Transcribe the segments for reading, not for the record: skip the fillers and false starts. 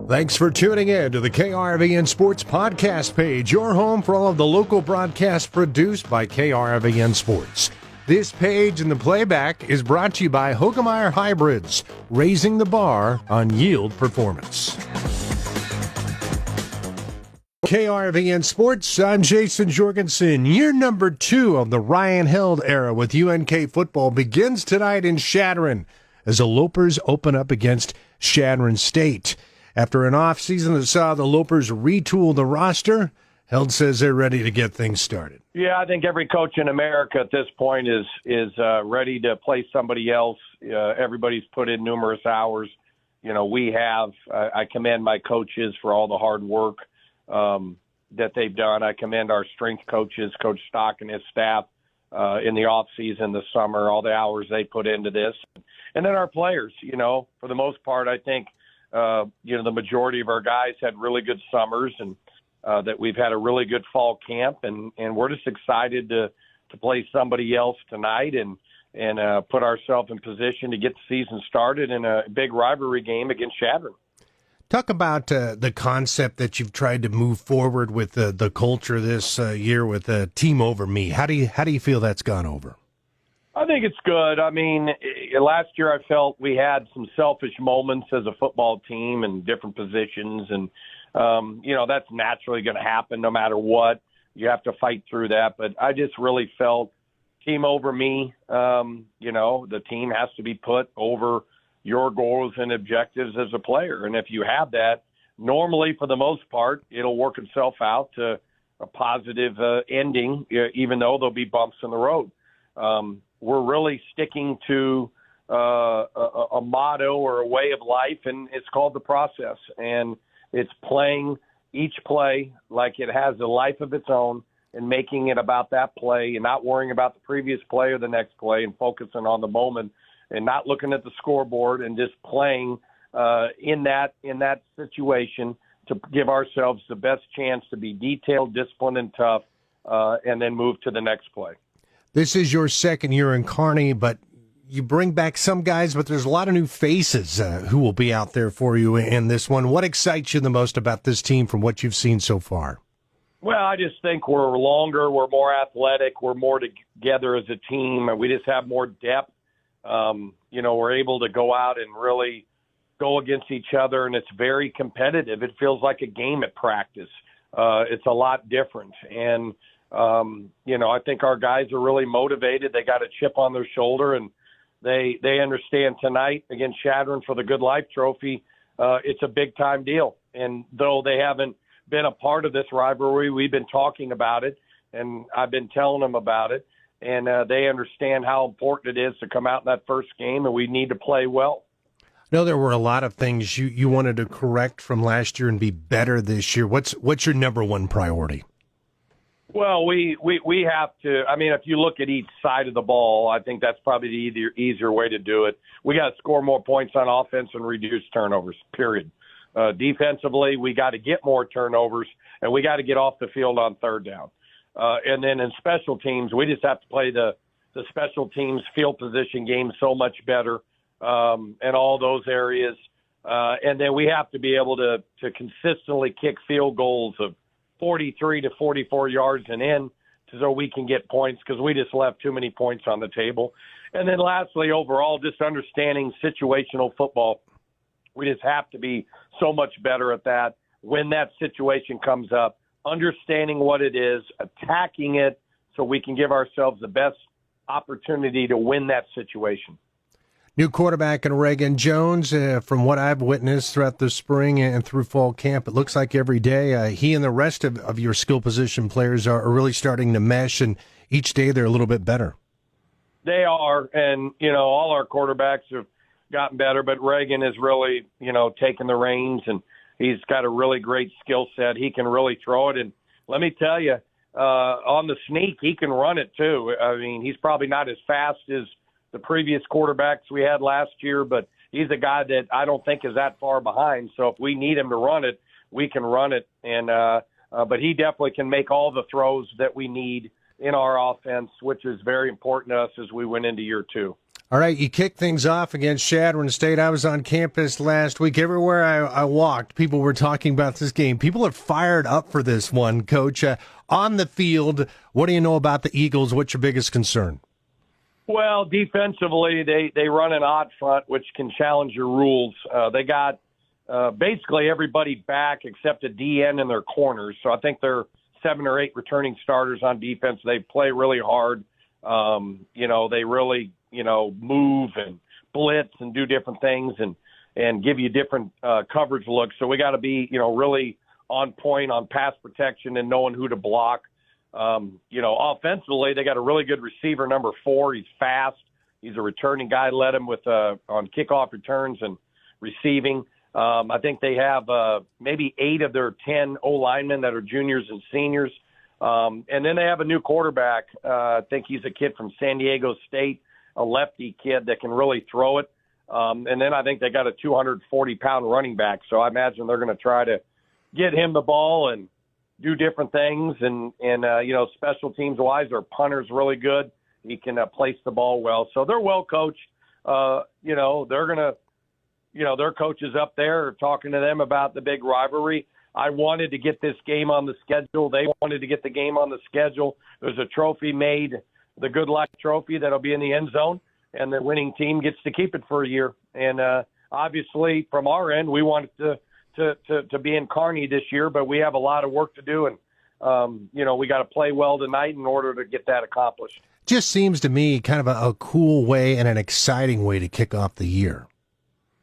Thanks for tuning in to the KRVN Sports Podcast page, your home for all of the local broadcasts produced by KRVN Sports. This page and the playback is brought to you by Hoegemeyer Hybrids, raising the bar on yield performance. KRVN Sports, I'm Jayson Jorgensen. Year number 2 of the Ryan Held era with UNK football begins tonight in Chadron as the Lopers open up against Chadron State. After an offseason that saw the Lopers retool the roster, Held says they're ready to get things started. Yeah, I think every coach in America at this point is ready to play somebody else. Everybody's put in numerous hours. You know, we have. I commend my coaches for all the hard work that they've done. I commend our strength coaches, Coach Stock and his staff, in the offseason, the summer, all the hours they put into this. And then our players, you know, for the most part, I think, the majority of our guys had really good summers and that we've had a really good fall camp. And we're just excited to play somebody else tonight and put ourselves in position to get the season started in a big rivalry game against Chadron. Talk about the concept that you've tried to move forward with the culture this year with Team Over Me. How do you feel that's gone over? I think it's good. I mean, last year I felt we had some selfish moments as a football team in different positions. And, that's naturally going to happen no matter what. You have to fight through that. But I just really felt Team Over Me. The team has to be put over your goals and objectives as a player. And if you have that, normally for the most part, it'll work itself out to a positive ending, even though there'll be bumps in the road. We're really sticking to a motto or a way of life, and it's called the process. And it's playing each play like it has a life of its own and making it about that play and not worrying about the previous play or the next play and focusing on the moment and not looking at the scoreboard and just playing in that situation to give ourselves the best chance to be detailed, disciplined, and tough, and then move to the next play. This is your second year in Kearney, but you bring back some guys, but there's a lot of new faces who will be out there for you in this one. What excites you the most about this team from what you've seen so far? Well, I just think we're longer, we're more athletic, we're more together as a team, and we just have more depth. We're able to go out and really go against each other, and it's very competitive. It feels like a game at practice. It's a lot different, and I think our guys are really motivated. They got a chip on their shoulder, and they understand tonight against Chadron for the Good Life Trophy. It's a big-time deal. And though they haven't been a part of this rivalry, we've been talking about it, and I've been telling them about it. And they understand how important it is to come out in that first game, and we need to play well. I know there were a lot of things you wanted to correct from last year and be better this year. What's your number one priority? Well, we have to. I mean, if you look at each side of the ball, I think that's probably the easier way to do it. We got to score more points on offense and reduce turnovers, period. Defensively, we got to get more turnovers, and we got to get off the field on third down. And then in special teams, we just have to play the special teams field position game so much better in all those areas. And then we have to be able to consistently kick field goals of 43 to 44 yards and in so we can get points because we just left too many points on the table. And then lastly, overall, just understanding situational football. We just have to be so much better at that when that situation comes up, understanding what it is, attacking it so we can give ourselves the best opportunity to win that situation. New quarterback in Reagan Jones. From what I've witnessed throughout the spring and through fall camp, it looks like every day he and the rest of your skill position players are really starting to mesh, and each day they're a little bit better. They are, and, all our quarterbacks have gotten better, but Reagan has really, taken the reins, and he's got a really great skill set. He can really throw it, and let me tell you, on the sneak, he can run it too. I mean, he's probably not as fast as the previous quarterbacks we had last year, but he's a guy that I don't think is that far behind. So if we need him to run it, we can run it. And but he definitely can make all the throws that we need in our offense, which is very important to us as we went into year 2. All right, you kicked things off against Shadron State. I was on campus last week. Everywhere I walked, people were talking about this game. People are fired up for this one, Coach. On the field, what do you know about the Eagles? What's your biggest concern? Well, defensively, they run an odd front, which can challenge your rules. They got basically everybody back except a DN in their corners. So I think they're 7 or 8 returning starters on defense. They play really hard. They really move and blitz and do different things and give you different coverage looks. So we got to be, really on point on pass protection and knowing who to block. Offensively, they got a really good receiver, number 4. He's fast. He's a returning guy. Led him with on kickoff returns and receiving. I think they have maybe 8 of their 10 O-linemen that are juniors and seniors. And then they have a new quarterback. I think he's a kid from San Diego State, a lefty kid that can really throw it. And then I think they got a 240-pound running back. So I imagine they're going to try to get him the ball and do different things. And special teams-wise, their punter's really good. He can place the ball well. So they're well coached. They're going to, their coaches up there are talking to them about the big rivalry. I wanted to get this game on the schedule. They wanted to get the game on the schedule. There's a trophy made, the Good Life Trophy, that'll be in the end zone, and the winning team gets to keep it for a year. And obviously, from our end, we want it to be in Kearney this year, but we have a lot of work to do, and we got to play well tonight in order to get that accomplished. Just seems to me kind of a cool way and an exciting way to kick off the year.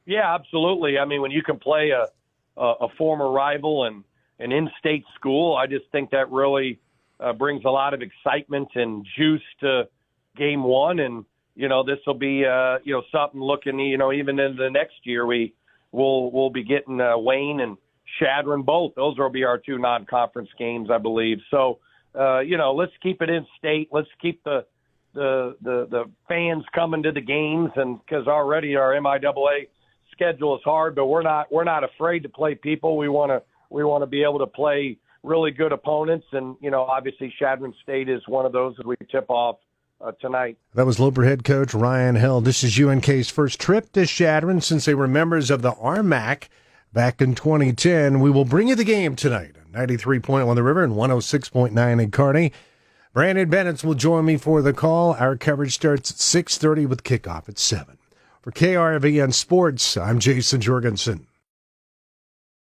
Yeah, absolutely. I mean, when you can play a former rival and an in-state school, I just think that really brings a lot of excitement and juice to game one. And, this will be, something looking, even into the next year, we'll be getting Wayne and Shadron both. Those will be our 2 non-conference games, I believe. So, let's keep it in state. Let's keep the fans coming to the games, and because already our MIAA schedule is hard, but we're not afraid to play people. We want to be able to play really good opponents, and obviously Shadron State is one of those that we tip off tonight. That was Loper head coach Ryan Held. This is UNK's first trip to Shadron since they were members of the RMAC back in 2010. We will bring you the game tonight on 93.1 The River and 106.9 in Kearney. Brandon Bennett will join me for the call. Our coverage starts at 6:30 with kickoff at 7. For KRVN Sports, I'm Jayson Jorgensen.